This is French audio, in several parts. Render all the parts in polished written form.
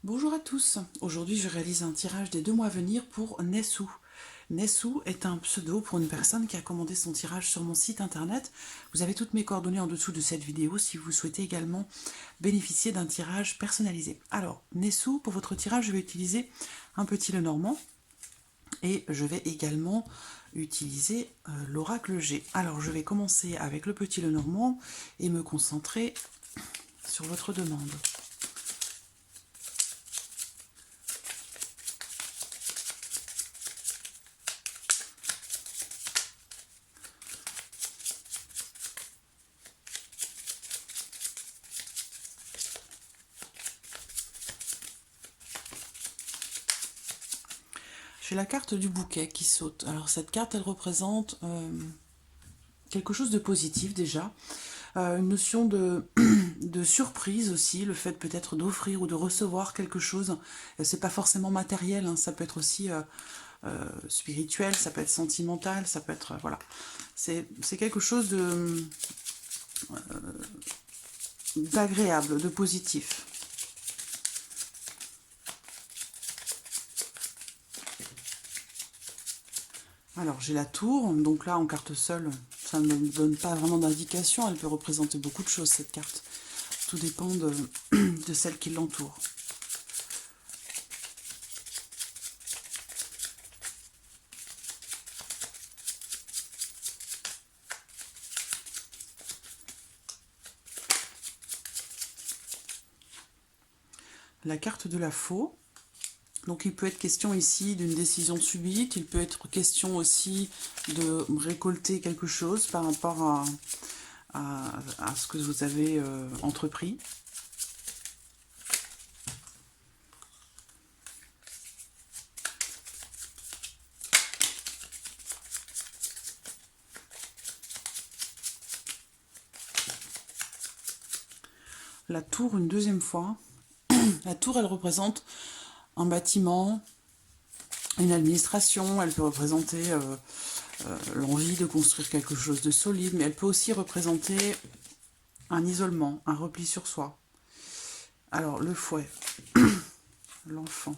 Bonjour à tous, aujourd'hui je réalise un tirage des 2 mois à venir pour Nessou. Nessou est un pseudo pour une personne qui a commandé son tirage sur mon site internet. Vous avez toutes mes coordonnées en dessous de cette vidéo si vous souhaitez également bénéficier d'un tirage personnalisé. Alors, Nessou, pour votre tirage, je vais utiliser un petit Lenormand et je vais également utiliser l'oracle G. Alors, je vais commencer avec le petit Lenormand et me concentrer sur votre demande. J'ai la carte du bouquet qui saute. Alors cette carte, elle représente quelque chose de positif déjà. Une notion de surprise aussi, le fait peut-être d'offrir ou de recevoir quelque chose. C'est pas forcément matériel, hein, ça peut être aussi spirituel, ça peut être sentimental, ça peut être... voilà. C'est quelque chose d'agréable, de positif. Alors j'ai la tour, donc là en carte seule, ça ne me donne pas vraiment d'indication, elle peut représenter beaucoup de choses cette carte. Tout dépend de celle qui l'entoure. La carte de la faux. Donc il peut être question ici d'une décision subite, il peut être question aussi de récolter quelque chose par rapport à ce que vous avez entrepris. La tour une deuxième fois. La tour, elle représente un bâtiment, une administration, elle peut représenter l'envie de construire quelque chose de solide, mais elle peut aussi représenter un isolement, un repli sur soi. Alors, le fouet, l'enfant.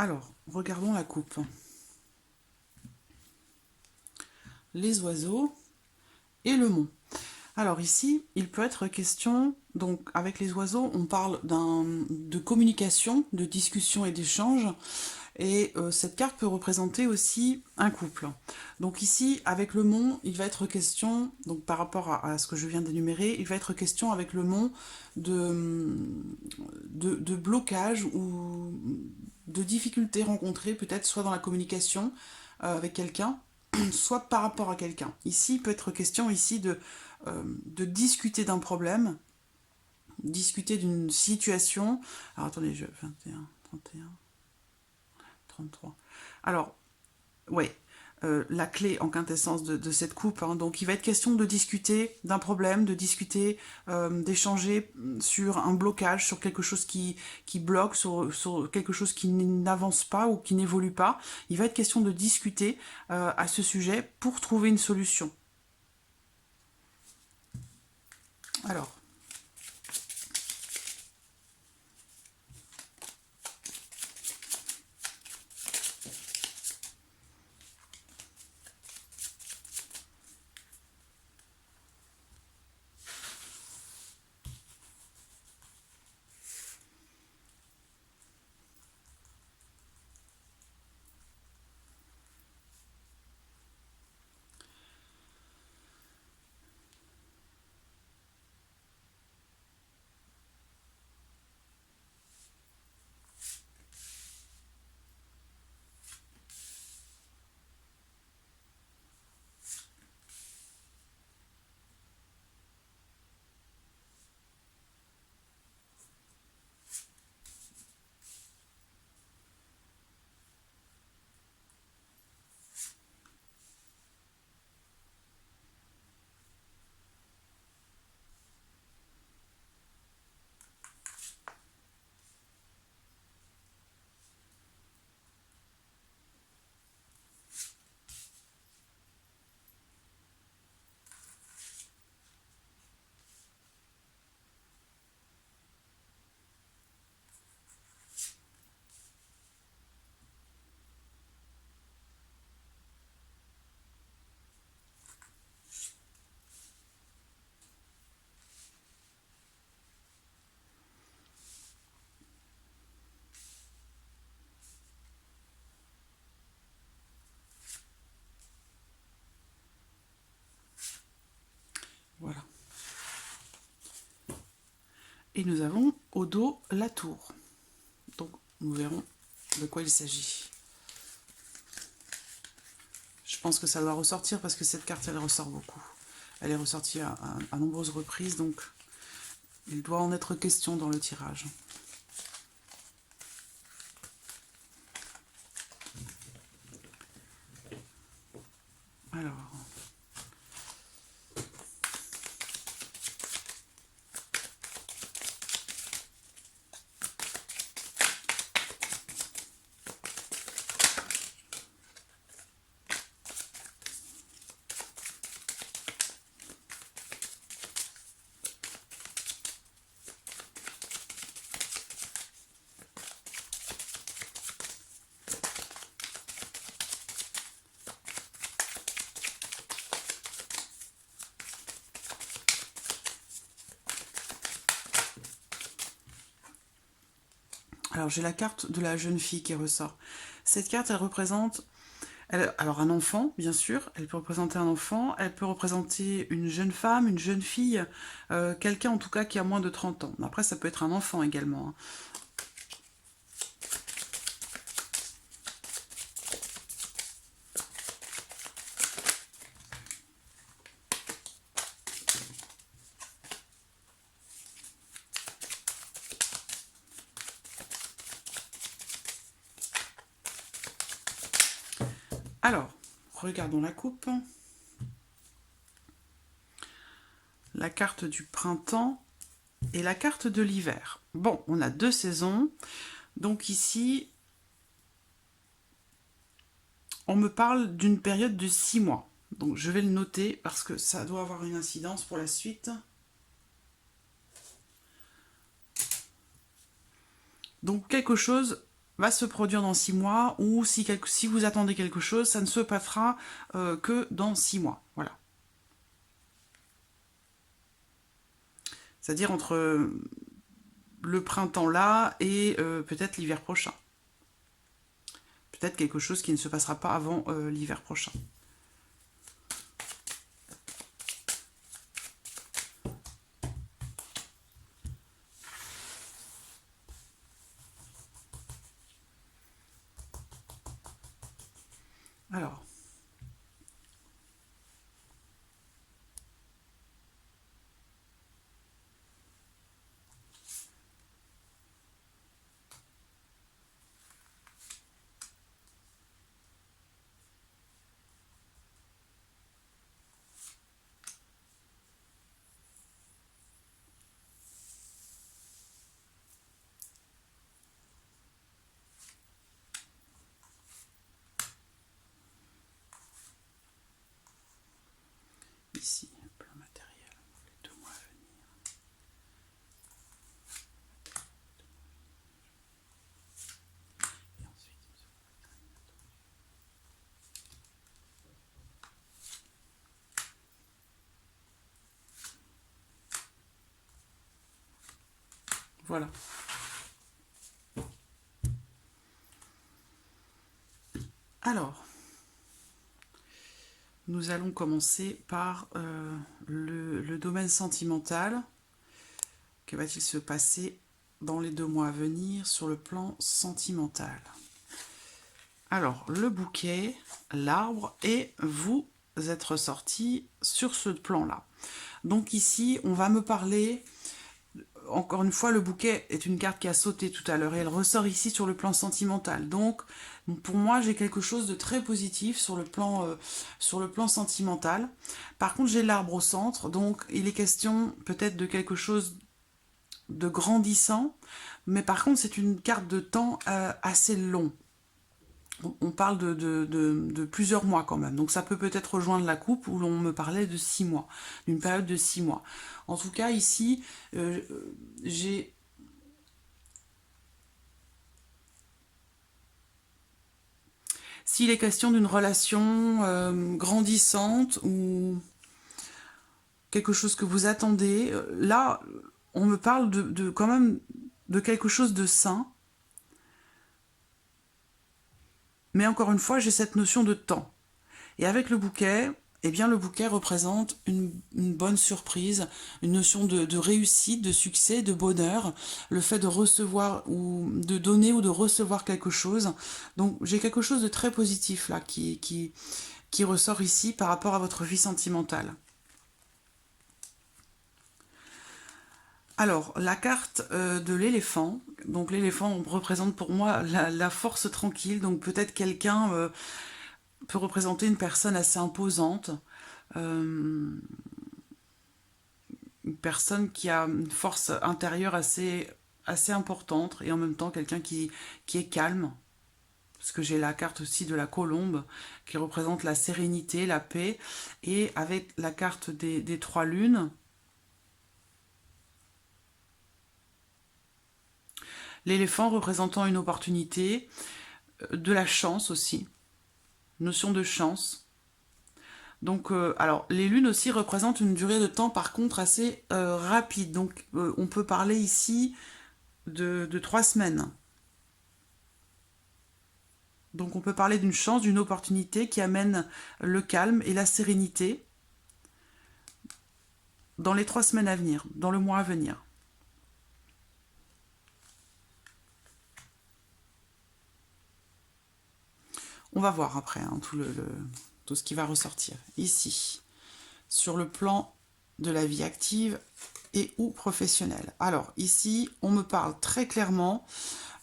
Alors, regardons la coupe. Les oiseaux et le mont. Alors ici, il peut être question, donc avec les oiseaux, on parle de communication, de discussion et d'échange, et cette carte peut représenter aussi un couple. Donc ici, avec le mont, il va être question, donc par rapport à ce que je viens d'énumérer, il va être question avec le mont de blocage ou de difficultés rencontrées, peut-être soit dans la communication avec quelqu'un, soit par rapport à quelqu'un. Ici, il peut être question ici de discuter d'un problème, discuter d'une situation. Alors attendez, 21, 31, 33. Alors, ouais, la clé en quintessence de cette coupe. Hein. Donc il va être question de discuter d'un problème, de discuter, d'échanger sur un blocage, sur quelque chose qui bloque, sur quelque chose qui n'avance pas ou qui n'évolue pas. Il va être question de discuter à ce sujet pour trouver une solution. Alors, Et nous avons au dos la tour. Donc nous verrons de quoi il s'agit. Je pense que ça doit ressortir parce que cette carte, elle ressort beaucoup. Elle est ressortie à nombreuses reprises, donc il doit en être question dans le tirage. Alors... Alors, j'ai la carte de la jeune fille qui ressort. Cette carte, elle représente... alors, un enfant, bien sûr. Elle peut représenter un enfant. Elle peut représenter une jeune femme, une jeune fille. Quelqu'un, en tout cas, qui a moins de 30 ans. Après, ça peut être un enfant également. Hein. Alors, regardons la coupe. La carte du printemps et la carte de l'hiver. Bon, on a 2 saisons. Donc ici, on me parle d'une période de 6 mois. Donc je vais le noter parce que ça doit avoir une incidence pour la suite. Donc quelque chose va se produire dans 6 mois, ou si vous attendez quelque chose, ça ne se passera que dans 6 mois. Voilà. C'est-à-dire entre le printemps là et peut-être l'hiver prochain. Peut-être quelque chose qui ne se passera pas avant l'hiver prochain. Alors, ici, plan matériel, les 2 mois à venir. Et ensuite, voilà. Alors, nous allons commencer par le domaine sentimental. Que va-t-il se passer dans les 2 mois à venir sur le plan sentimental? Alors, le bouquet, l'arbre, et vous êtes ressortis sur ce plan-là. Donc ici, on va me parler... Encore une fois, le bouquet est une carte qui a sauté tout à l'heure et elle ressort ici sur le plan sentimental. Donc, pour moi, j'ai quelque chose de très positif sur le plan sentimental. Par contre, j'ai l'arbre au centre, donc il est question peut-être de quelque chose de grandissant, mais par contre, c'est une carte de temps assez long. On parle de plusieurs mois quand même. Donc ça peut peut-être rejoindre la coupe où l'on me parlait de 6 mois, d'une période de 6 mois. En tout cas, ici, j'ai... S'il est question d'une relation grandissante ou quelque chose que vous attendez, là, on me parle quand même de quelque chose de sain. Mais encore une fois, j'ai cette notion de temps. Et avec le bouquet, eh bien le bouquet représente une bonne surprise, une notion de réussite, de succès, de bonheur, le fait de recevoir ou de donner ou de recevoir quelque chose. Donc j'ai quelque chose de très positif là qui ressort ici par rapport à votre vie sentimentale. Alors, la carte de l'éléphant, donc l'éléphant représente pour moi la force tranquille, donc peut-être quelqu'un peut représenter une personne assez imposante, euh, une personne qui a une force intérieure assez importante, et en même temps quelqu'un qui est calme, parce que j'ai la carte aussi de la colombe, qui représente la sérénité, la paix, et avec la carte des trois lunes, l'éléphant représentant une opportunité, de la chance aussi, notion de chance. Donc, alors, les lunes aussi représentent une durée de temps, par contre, assez rapide. Donc, on peut parler ici de 3 semaines. Donc, on peut parler d'une chance, d'une opportunité qui amène le calme et la sérénité dans les 3 semaines à venir, dans le mois à venir. On va voir après hein, tout ce qui va ressortir. Ici, sur le plan de la vie active et ou professionnelle. Alors, ici, on me parle très clairement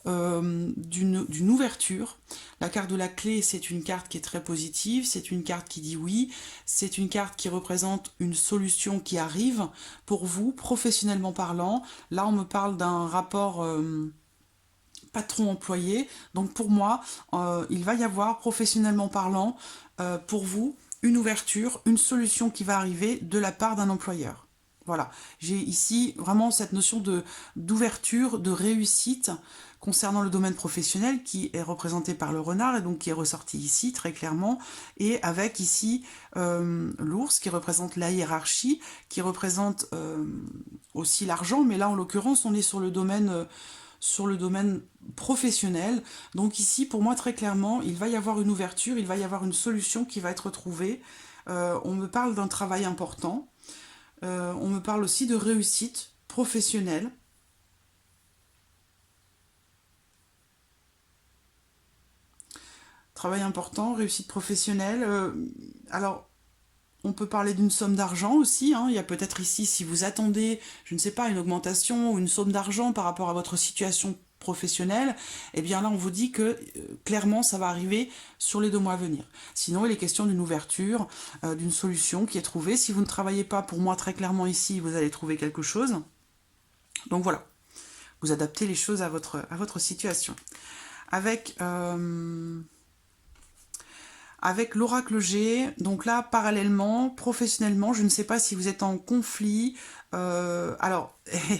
d'une ouverture. La carte de la clé, c'est une carte qui est très positive, c'est une carte qui dit oui, c'est une carte qui représente une solution qui arrive pour vous, professionnellement parlant. Là, on me parle d'un rapport patron-employé. Donc pour moi, il va y avoir, professionnellement parlant, pour vous, une ouverture, une solution qui va arriver de la part d'un employeur. Voilà, j'ai ici vraiment cette notion d'ouverture, de réussite concernant le domaine professionnel qui est représenté par le renard et donc qui est ressorti ici très clairement, et avec ici l'ours qui représente la hiérarchie, qui représente aussi l'argent, mais là en l'occurrence on est sur le domaine professionnel. Donc ici, pour moi, très clairement, il va y avoir une ouverture, il va y avoir une solution qui va être trouvée. On me parle d'un travail important. On me parle aussi de réussite professionnelle. Travail important, réussite professionnelle. Alors, on peut parler d'une somme d'argent aussi. Hein. Il y a peut-être ici, si vous attendez, je ne sais pas, une augmentation ou une somme d'argent par rapport à votre situation professionnelle, eh bien là, on vous dit que clairement, ça va arriver sur les 2 mois à venir. Sinon, il est question d'une ouverture, d'une solution qui est trouvée. Si vous ne travaillez pas, pour moi, très clairement ici, vous allez trouver quelque chose. Donc voilà, vous adaptez les choses à votre situation. Avec... avec l'oracle G, donc là, parallèlement, professionnellement, je ne sais pas si vous êtes en conflit. Alors,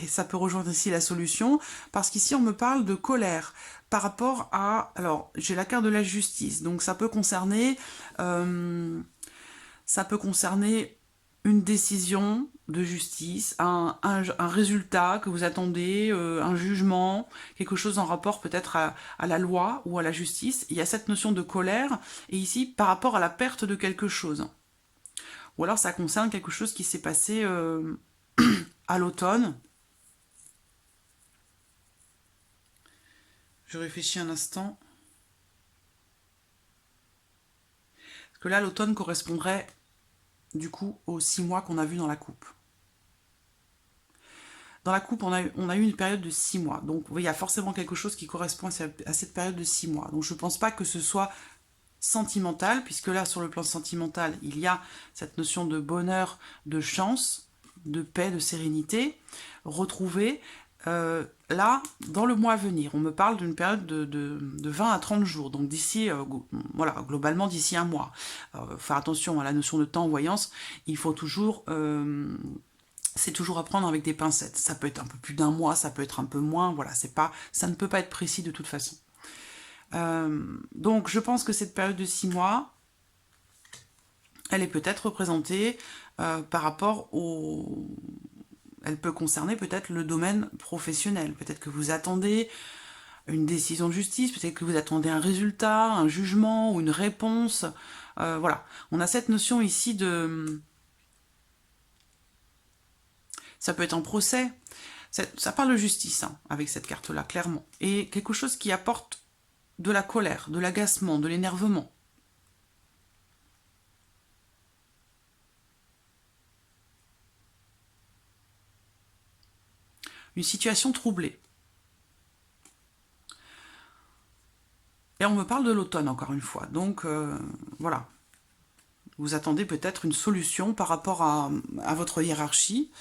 ça peut rejoindre ici la solution, parce qu'ici, on me parle de colère par rapport à... Alors, j'ai la carte de la justice, donc ça peut concerner une décision de justice, un résultat que vous attendez, un jugement, quelque chose en rapport peut-être à la loi ou à la justice. Il y a cette notion de colère, et ici, par rapport à la perte de quelque chose. Ou alors ça concerne quelque chose qui s'est passé à l'automne. Je réfléchis un instant. Parce que là, l'automne correspondrait du coup aux 6 mois qu'on a vu dans la coupe. Dans la coupe, on a eu une période de 6 mois. Donc, il y a forcément quelque chose qui correspond à cette période de 6 mois. Donc, je ne pense pas que ce soit sentimental, puisque là, sur le plan sentimental, il y a cette notion de bonheur, de chance, de paix, de sérénité, retrouvée. Là, dans le mois à venir, on me parle d'une période de 20 à 30 jours, donc d'ici, voilà, globalement d'ici un mois. Faire attention à la notion de temps en voyance, il faut toujours... c'est toujours à prendre avec des pincettes. Ça peut être un peu plus d'un mois, ça peut être un peu moins, voilà, ça ne peut pas être précis de toute façon. Donc je pense que cette période de 6 mois, elle est peut-être représentée par rapport au... Elle peut concerner peut-être le domaine professionnel. Peut-être que vous attendez une décision de justice, peut-être que vous attendez un résultat, un jugement ou une réponse. Voilà, on a cette notion ici de... Ça peut être un procès, ça parle de justice hein, avec cette carte-là, clairement. Et quelque chose qui apporte de la colère, de l'agacement, de l'énervement. Une situation troublée. Et on me parle de l'automne, encore une fois. Donc, voilà. Vous attendez peut-être une solution par rapport à votre hiérarchie.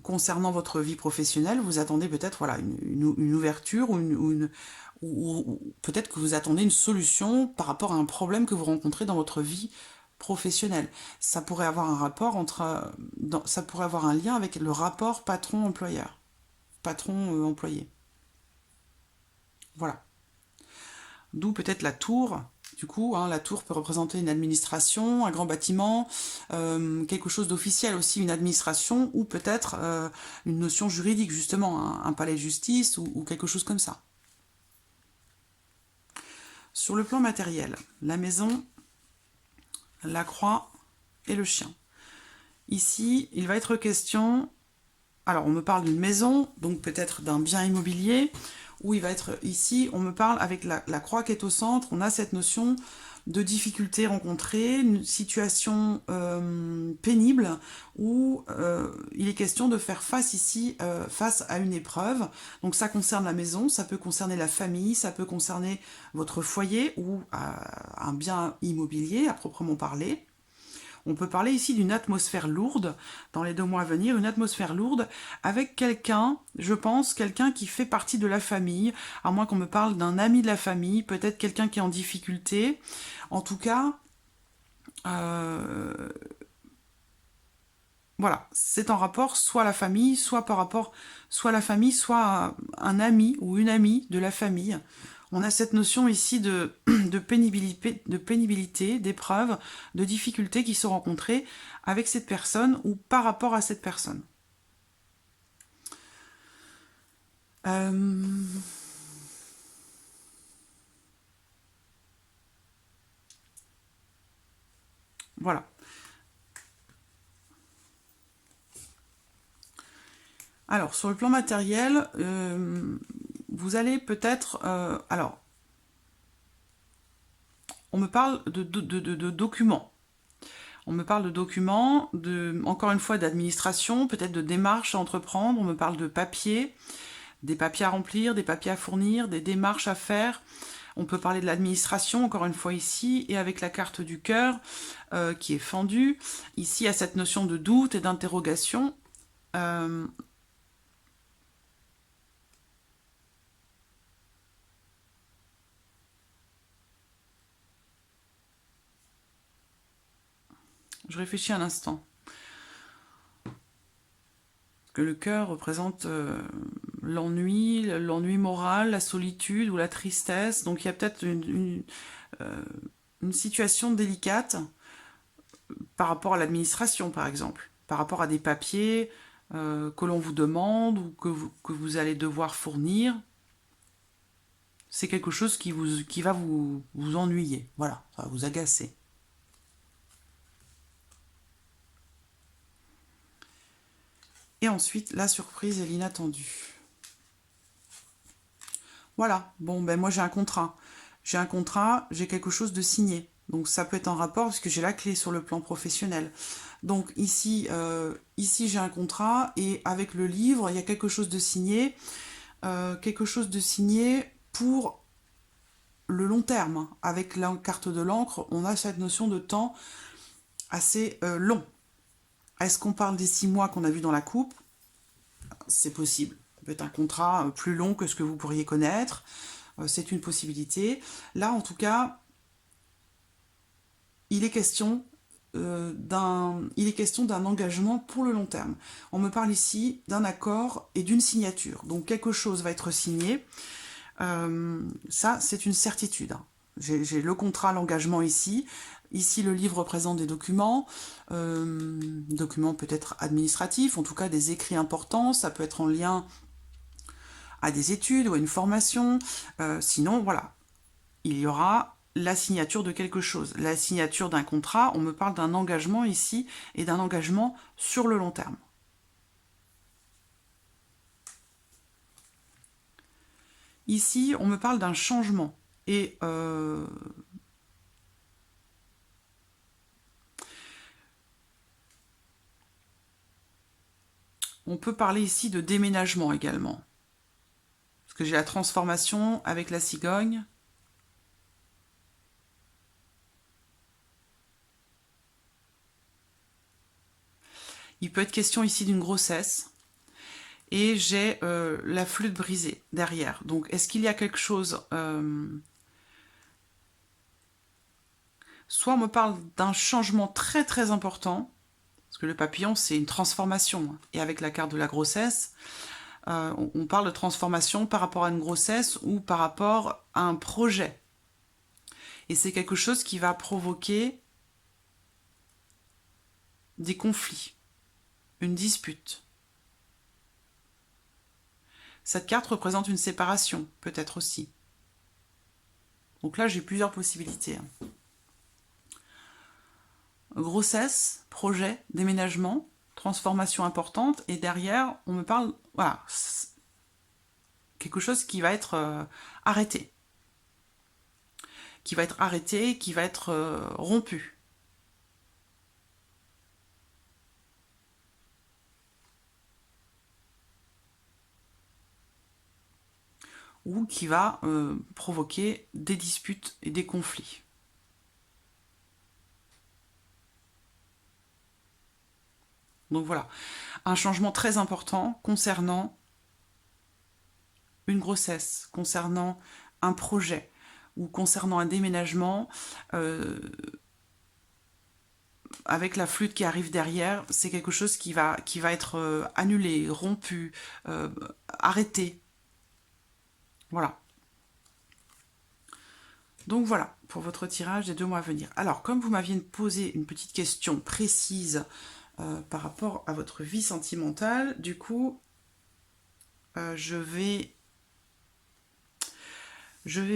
Concernant votre vie professionnelle, vous attendez peut-être voilà, une ouverture ou peut-être que vous attendez une solution par rapport à un problème que vous rencontrez dans votre vie professionnelle. Ça pourrait avoir un rapport ça pourrait avoir un lien avec le rapport patron-employeur, patron-employé. Voilà. D'où peut-être la tour. Du coup, hein, la tour peut représenter une administration, un grand bâtiment, quelque chose d'officiel aussi, une administration, ou peut-être une notion juridique, justement, un palais de justice ou quelque chose comme ça. Sur le plan matériel, la maison, la croix et le chien. Ici, il va être question... Alors, on me parle d'une maison, donc peut-être d'un bien immobilier, où il va être ici, on me parle avec la croix qui est au centre, on a cette notion de difficultés rencontrées, une situation pénible, où il est question de faire face ici, face à une épreuve. Donc ça concerne la maison, ça peut concerner la famille, ça peut concerner votre foyer ou un bien immobilier à proprement parler. On peut parler ici d'une atmosphère lourde dans les 2 mois à venir, une atmosphère lourde avec quelqu'un, je pense, quelqu'un qui fait partie de la famille, à moins qu'on me parle d'un ami de la famille, peut-être quelqu'un qui est en difficulté. En tout cas, voilà, c'est en rapport soit à la famille, soit par rapport, soit à la famille, soit à un ami ou une amie de la famille. On a cette notion ici de pénibilité, d'épreuve, de difficultés qui sont rencontrées avec cette personne ou par rapport à cette personne. Voilà. Alors, sur le plan matériel, vous allez peut-être... alors, on me parle de documents. On me parle de documents, encore une fois d'administration, peut-être de démarches à entreprendre. On me parle de papiers, des papiers à remplir, des papiers à fournir, des démarches à faire. On peut parler de l'administration, encore une fois ici, et avec la carte du cœur qui est fendue. Ici, il y a cette notion de doute et d'interrogation. Je réfléchis un instant. Que le cœur représente l'ennui moral, la solitude ou la tristesse. Donc il y a peut-être une situation délicate par rapport à l'administration, par exemple, par rapport à des papiers que l'on vous demande ou que vous allez devoir fournir. C'est quelque chose qui va vous ennuyer, voilà, ça va vous agacer. Et ensuite, la surprise et l'inattendu. Voilà, bon, ben moi j'ai un contrat. J'ai un contrat, j'ai quelque chose de signé. Donc ça peut être en rapport parce que j'ai la clé sur le plan professionnel. Donc ici, ici j'ai un contrat et avec le livre, il y a quelque chose de signé. Quelque chose de signé pour le long terme. Avec la carte de l'encre, on a cette notion de temps assez long. Est-ce qu'on parle des 6 mois qu'on a vu dans la coupe? C'est possible. Ça peut être un contrat plus long que ce que vous pourriez connaître. C'est une possibilité. Là, en tout cas, il est question d'un engagement pour le long terme. On me parle ici d'un accord et d'une signature. Donc quelque chose va être signé. Ça, c'est une certitude. J'ai le contrat, l'engagement ici. Ici, le livre représente des documents, documents peut-être administratifs, en tout cas des écrits importants. Ça peut être en lien à des études ou à une formation. Sinon, voilà, il y aura la signature de quelque chose. La signature d'un contrat, on me parle d'un engagement ici, et d'un engagement sur le long terme. Ici, on me parle d'un changement. Et on peut parler ici de déménagement également. Parce que j'ai la transformation avec la cigogne. Il peut être question ici d'une grossesse. Et j'ai la flûte brisée derrière. Donc, est-ce qu'il y a quelque chose... soit on me parle d'un changement très très important, parce que le papillon, c'est une transformation. Et avec la carte de la grossesse, on parle de transformation par rapport à une grossesse ou par rapport à un projet. Et c'est quelque chose qui va provoquer des conflits, une dispute. Cette carte représente une séparation, peut-être aussi. Donc là, j'ai plusieurs possibilités. Grossesse, projet, déménagement, transformation importante, et derrière, on me parle, voilà, quelque chose qui va être arrêté. Qui va être arrêté, qui va être rompu. Ou qui va provoquer des disputes et des conflits. Donc voilà, un changement très important concernant une grossesse, concernant un projet ou concernant un déménagement, avec la flûte qui arrive derrière, c'est quelque chose qui va être annulé, rompu, arrêté. Voilà. Donc voilà, pour votre tirage des 2 mois à venir. Alors, comme vous m'aviez posé une petite question précise par rapport à votre vie sentimentale, du coup, je vais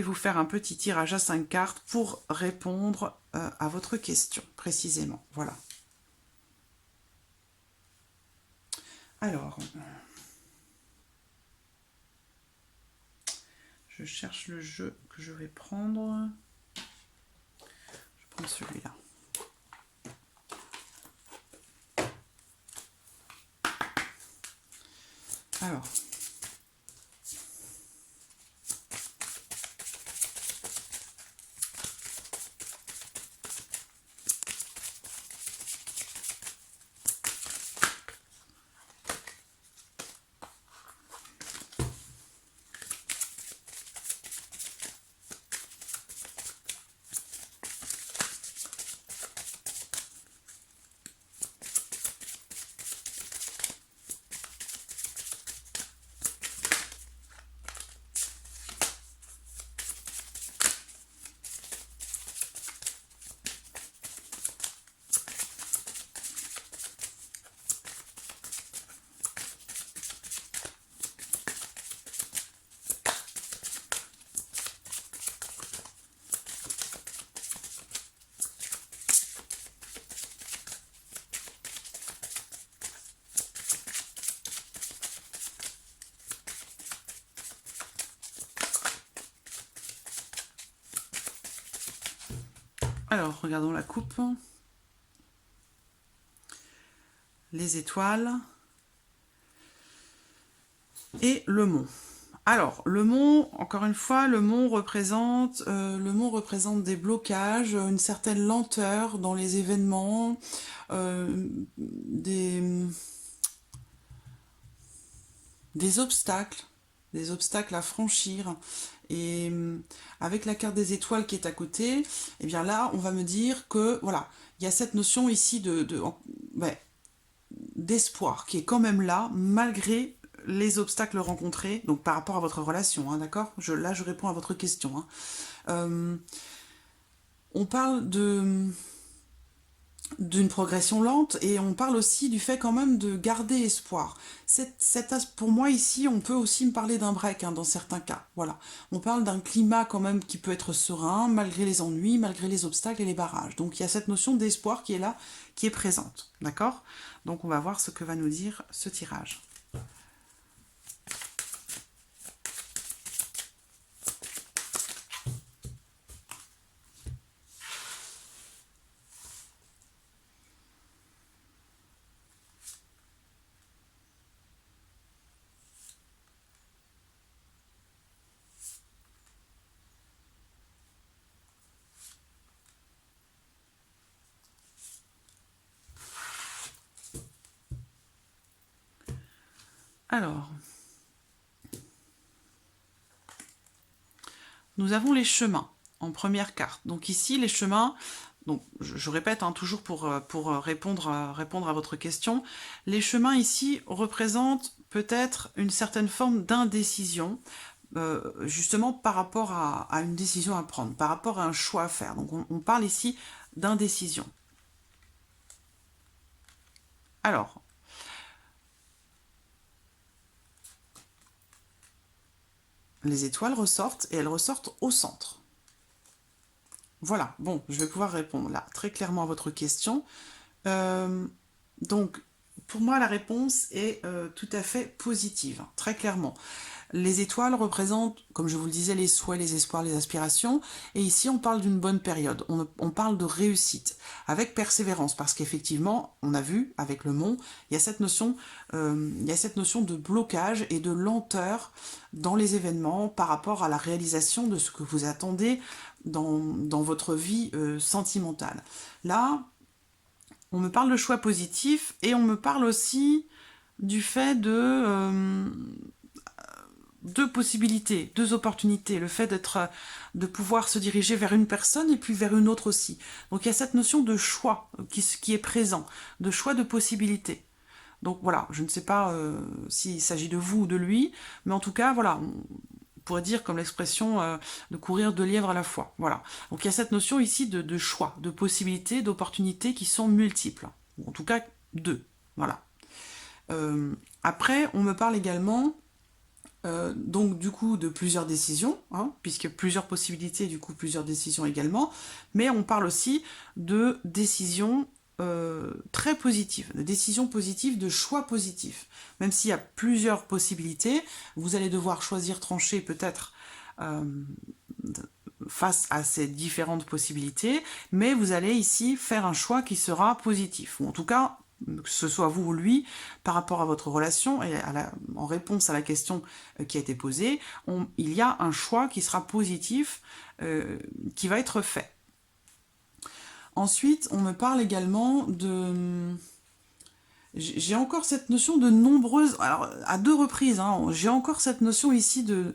vous faire un petit tirage à 5 cartes pour répondre à votre question, précisément. Voilà. Alors, je cherche le jeu que je vais prendre. Je prends celui-là. Alors, regardons la coupe. Les étoiles. Et le mont. Alors, le mont, encore une fois, le mont représente des blocages, une certaine lenteur dans les événements, des obstacles à franchir. Et avec la carte des étoiles qui est à côté, et bien là, on va me dire que, voilà, il y a cette notion ici d'espoir qui est quand même là, malgré les obstacles rencontrés, donc par rapport à votre relation, hein, d'accord ? Là, je réponds à votre question. Hein. On parle d'une progression lente, et on parle aussi du fait quand même de garder espoir. Pour moi ici, on peut aussi me parler d'un break dans certains cas. Voilà, on parle d'un climat quand même qui peut être serein malgré les ennuis, malgré les obstacles et les barrages. Donc il y a cette notion d'espoir qui est là, qui est présente. D'accord? Donc on va voir ce que va nous dire ce tirage. Alors, nous avons les chemins en première carte. Donc ici, les chemins, donc je répète toujours pour répondre à votre question, les chemins ici représentent peut-être une certaine forme d'indécision, justement par rapport à une décision à prendre, par rapport à un choix à faire. Donc on parle ici d'indécision. Alors, les étoiles ressortent et elles ressortent au centre. Voilà, bon, je vais pouvoir répondre là très clairement à votre question. Donc, pour moi, la réponse est tout à fait positive, très clairement. Les étoiles représentent, comme je vous le disais, les souhaits, les espoirs, les aspirations. Et ici, on parle d'une bonne période. On parle de réussite, avec persévérance, parce qu'effectivement, on a vu, avec le mont, il y a cette notion de blocage et de lenteur dans les événements par rapport à la réalisation de ce que vous attendez dans votre vie sentimentale. Là, on me parle de choix positifs et on me parle aussi du fait de deux possibilités, deux opportunités, le fait de pouvoir se diriger vers une personne et puis vers une autre aussi. Donc il y a cette notion de choix qui est présent, de choix de possibilités. Donc voilà, je ne sais pas s'il s'agit de vous ou de lui, mais en tout cas, voilà, on pourrait dire comme l'expression de courir deux lièvres à la fois. Voilà. Donc il y a cette notion ici de choix, de possibilités, d'opportunités qui sont multiples. Ou en tout cas, deux. Voilà. Après, on me parle également donc du coup de plusieurs décisions, puisque plusieurs possibilités, du coup plusieurs décisions également, mais on parle aussi de décisions très positives, de décisions positives, de choix positifs. Même s'il y a plusieurs possibilités, vous allez devoir choisir, trancher peut-être face à ces différentes possibilités, mais vous allez ici faire un choix qui sera positif, ou en tout cas que ce soit vous ou lui, par rapport à votre relation, et en réponse à la question qui a été posée, il y a un choix qui sera positif, qui va être fait. Ensuite, on me parle également de... J'ai encore cette notion de nombreuses... Alors, à deux reprises, j'ai encore cette notion ici de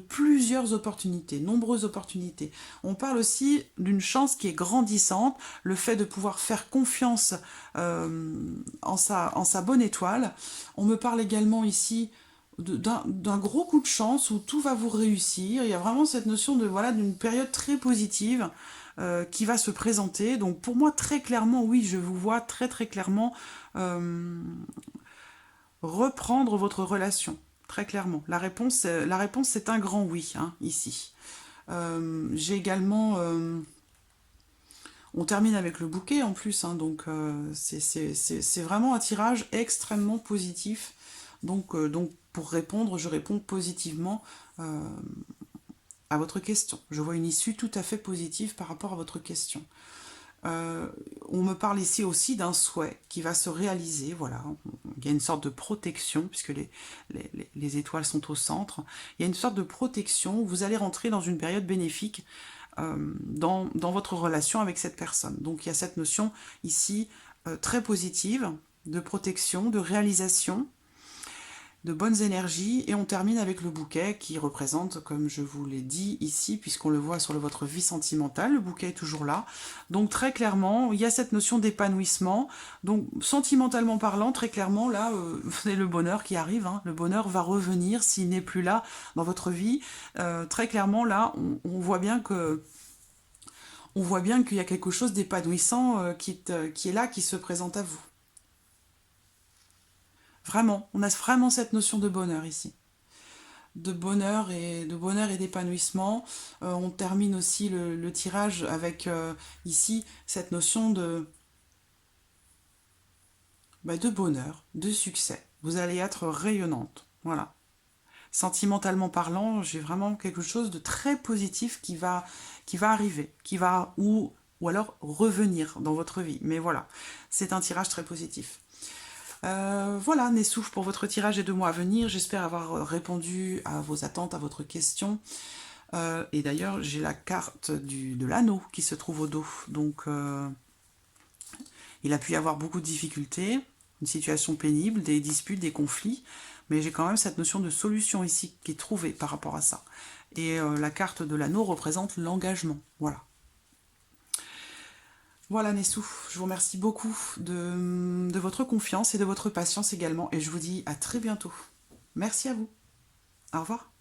plusieurs opportunités, nombreuses opportunités. On parle aussi d'une chance qui est grandissante, le fait de pouvoir faire confiance en sa bonne étoile. On me parle également ici d'un gros coup de chance où tout va vous réussir. Il y a vraiment cette notion de voilà d'une période très positive qui va se présenter. Donc pour moi, très clairement, oui, je vous vois très très clairement reprendre votre relation. Très clairement. La réponse c'est un grand oui, ici. J'ai également... on termine avec le bouquet en plus, donc c'est vraiment un tirage extrêmement positif. Donc pour répondre, je réponds positivement à votre question. Je vois une issue tout à fait positive par rapport à votre question. On me parle ici aussi d'un souhait qui va se réaliser, voilà, il y a une sorte de protection, puisque les étoiles sont au centre, il y a une sorte de protection, vous allez rentrer dans une période bénéfique dans votre relation avec cette personne. Donc il y a cette notion ici très positive de protection, de réalisation, de bonnes énergies, et on termine avec le bouquet qui représente, comme je vous l'ai dit ici, puisqu'on le voit sur votre vie sentimentale, le bouquet est toujours là. Donc très clairement, il y a cette notion d'épanouissement. Donc sentimentalement parlant, très clairement, là, vous avez le bonheur qui arrive, le bonheur va revenir s'il n'est plus là dans votre vie. Très clairement, là, on voit bien que on voit bien qu'il y a quelque chose d'épanouissant qui est là, qui se présente à vous. Vraiment, on a vraiment cette notion de bonheur ici. De bonheur et d'épanouissement. On termine aussi le tirage avec ici cette notion de bonheur, de succès. Vous allez être rayonnante. Voilà. Sentimentalement parlant, j'ai vraiment quelque chose de très positif qui va arriver, ou alors revenir dans votre vie. Mais voilà, c'est un tirage très positif. Voilà, Nessouf, pour votre tirage des 2 mois à venir. J'espère avoir répondu à vos attentes, à votre question. Et d'ailleurs, j'ai la carte de l'anneau qui se trouve au dos. Donc, il a pu y avoir beaucoup de difficultés, une situation pénible, des disputes, des conflits. Mais j'ai quand même cette notion de solution ici qui est trouvée par rapport à ça. Et la carte de l'anneau représente l'engagement. Voilà. Voilà Nessouf, je vous remercie beaucoup de votre confiance et de votre patience également. Et je vous dis à très bientôt. Merci à vous. Au revoir.